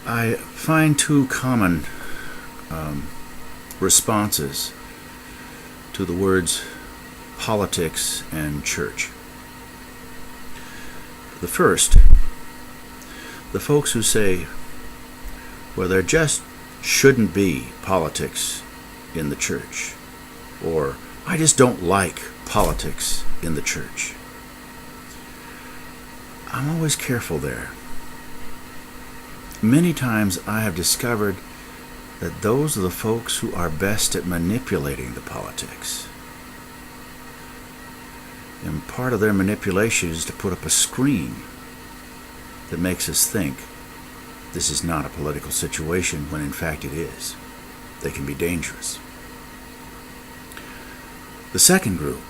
I find two common responses to the words politics and church. The first, the folks who say, well, there just shouldn't be politics in the church, or I just don't like politics in the church. I'm always careful there. Many times I have discovered that those are the folks who are best at manipulating the politics. And part of their manipulation is to put up a screen that makes us think this is not a political situation when in fact it is. They can be dangerous. The second group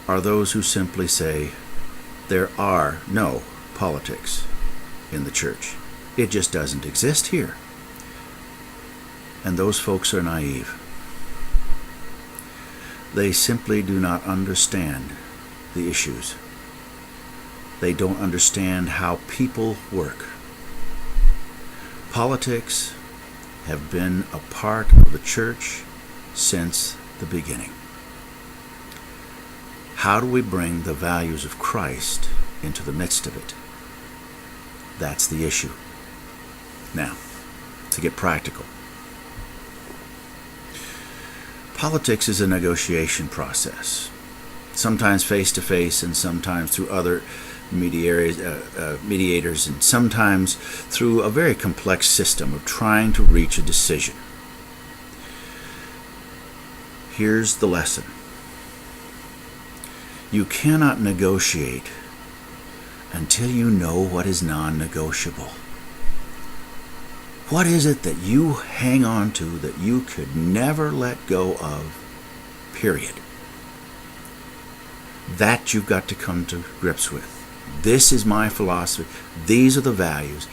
are those who simply say there are no politics in the church. It just doesn't exist here. And those folks are naive. They simply do not understand the issues. They don't understand how people work. Politics have been a part of the church since the beginning. How do we bring the values of Christ into the midst of it? That's the issue. Now, to get practical. Politics is a negotiation process, sometimes face-to-face and sometimes through other mediators, and sometimes through a very complex system of trying to reach a decision. Here's the lesson. You cannot negotiate until you know what is non-negotiable. What is it that you hang on to that you could never let go of, period? That you've got to come to grips with. This is my philosophy. These are the values.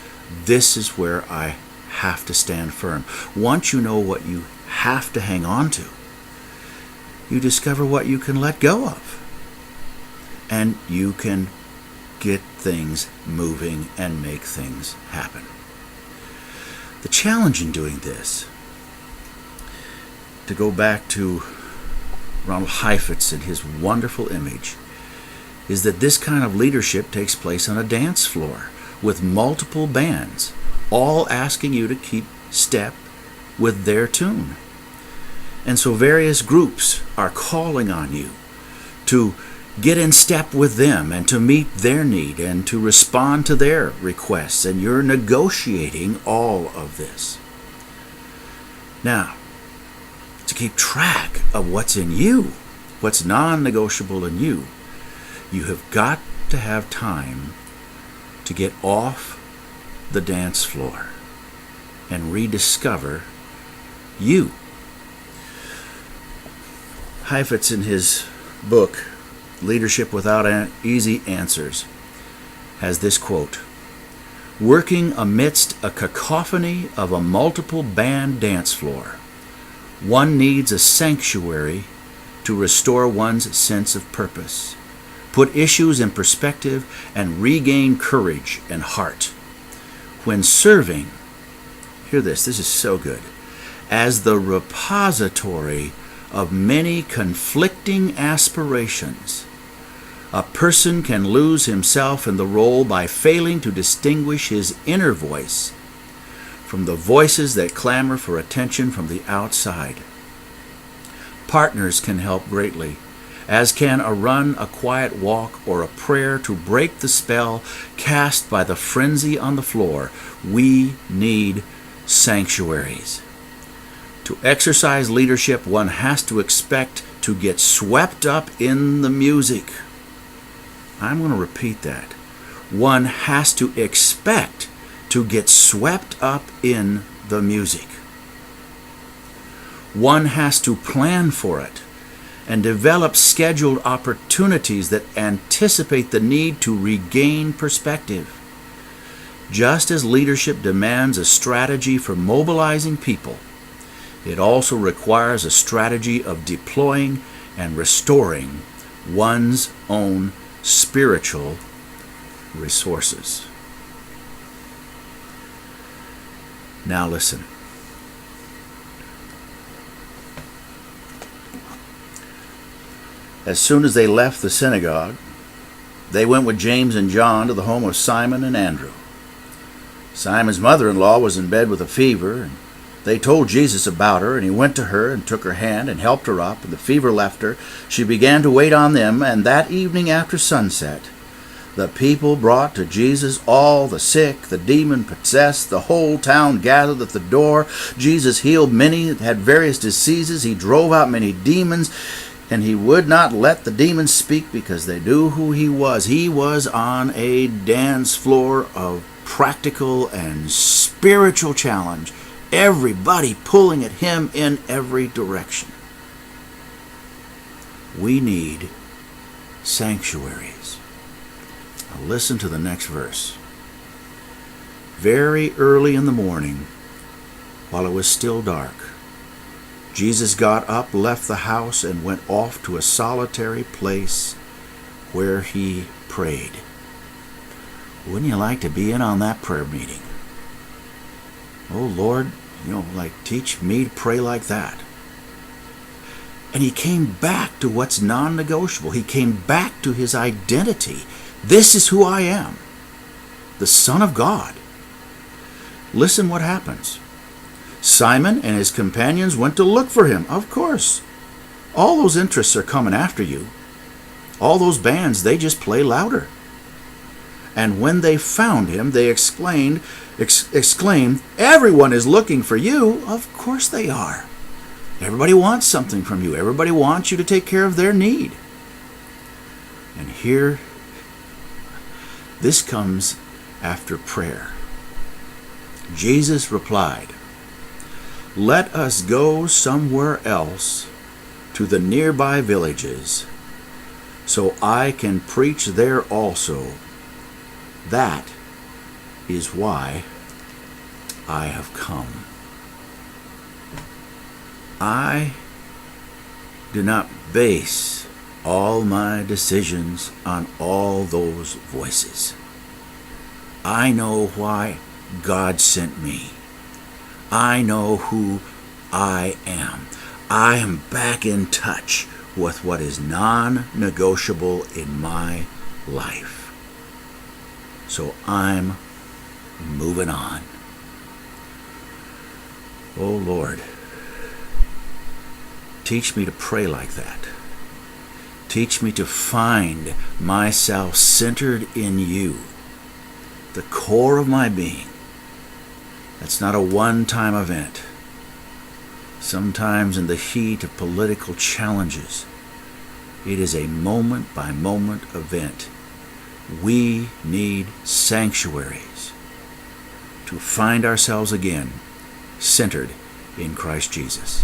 This is where I have to stand firm. Once you know what you have to hang on to, you discover what you can let go of. And you can get things moving and make things happen. The challenge in doing this, to go back to Ronald Heifetz and his wonderful image, is that this kind of leadership takes place on a dance floor with multiple bands, all asking you to keep step with their tune. And so various groups are calling on you to get in step with them and to meet their need and to respond to their requests, and you're negotiating all of this. Now, to keep track of what's in you, what's non-negotiable in you, you have got to have time to get off the dance floor and rediscover you. Heifetz, in his book, Leadership Without Easy Answers, has this quote: "Working amidst a cacophony of a multiple band dance floor, one needs a sanctuary to restore one's sense of purpose, put issues in perspective, and regain courage and heart. When serving," hear this is so good, "as the repository of many conflicting aspirations, a person can lose himself in the role by failing to distinguish his inner voice from the voices that clamor for attention from the outside. Partners can help greatly, as can a run, a quiet walk, or a prayer to break the spell cast by the frenzy on the floor. We need sanctuaries. To exercise leadership, one has to expect to get swept up in the music." I'm going to repeat that. One has to expect to get swept up in the music. One has to plan for it and develop scheduled opportunities that anticipate the need to regain perspective. Just as leadership demands a strategy for mobilizing people, it also requires a strategy of deploying and restoring one's own spiritual resources. Now listen. As soon as they left the synagogue, they went with James and John to the home of Simon and Andrew. Simon's mother-in-law was in bed with a fever, and they told Jesus about her, and he went to her and took her hand and helped her up, and the fever left her. She began to wait on them, and that evening after sunset, the people brought to Jesus all the sick, the demon-possessed. The whole town gathered at the door. Jesus healed many that had various diseases. He drove out many demons, and he would not let the demons speak because they knew who he was. He was on a dance floor of practical and spiritual challenge. Everybody pulling at him in every direction. We need sanctuaries. Now listen to the next verse. Very early in the morning, while it was still dark, Jesus got up, left the house, and went off to a solitary place where he prayed. Wouldn't you like to be in on that prayer meeting? Oh Lord, teach me to pray like that. And he came back to what's non-negotiable. He came back to his identity. This is who I am, the Son of God. Listen what happens. Simon and his companions went to look for him. Of course. All those interests are coming after you. All those bands, they just play louder. And when they found him, they exclaimed, "Everyone is looking for you." Of course they are. Everybody wants something from you. Everybody wants you to take care of their need. And here, this comes after prayer. Jesus replied, "Let us go somewhere else to the nearby villages, so I can preach there also. That is why I have come." I do not base all my decisions on all those voices. I know why God sent me. I know who I am. I am back in touch with what is non-negotiable in my life. So I'm moving on. Oh Lord, teach me to pray like that. Teach me to find myself centered in you, the core of my being. That's not a one-time event. Sometimes in the heat of political challenges, it is a moment-by-moment event. We need sanctuaries to find ourselves again centered in Christ Jesus.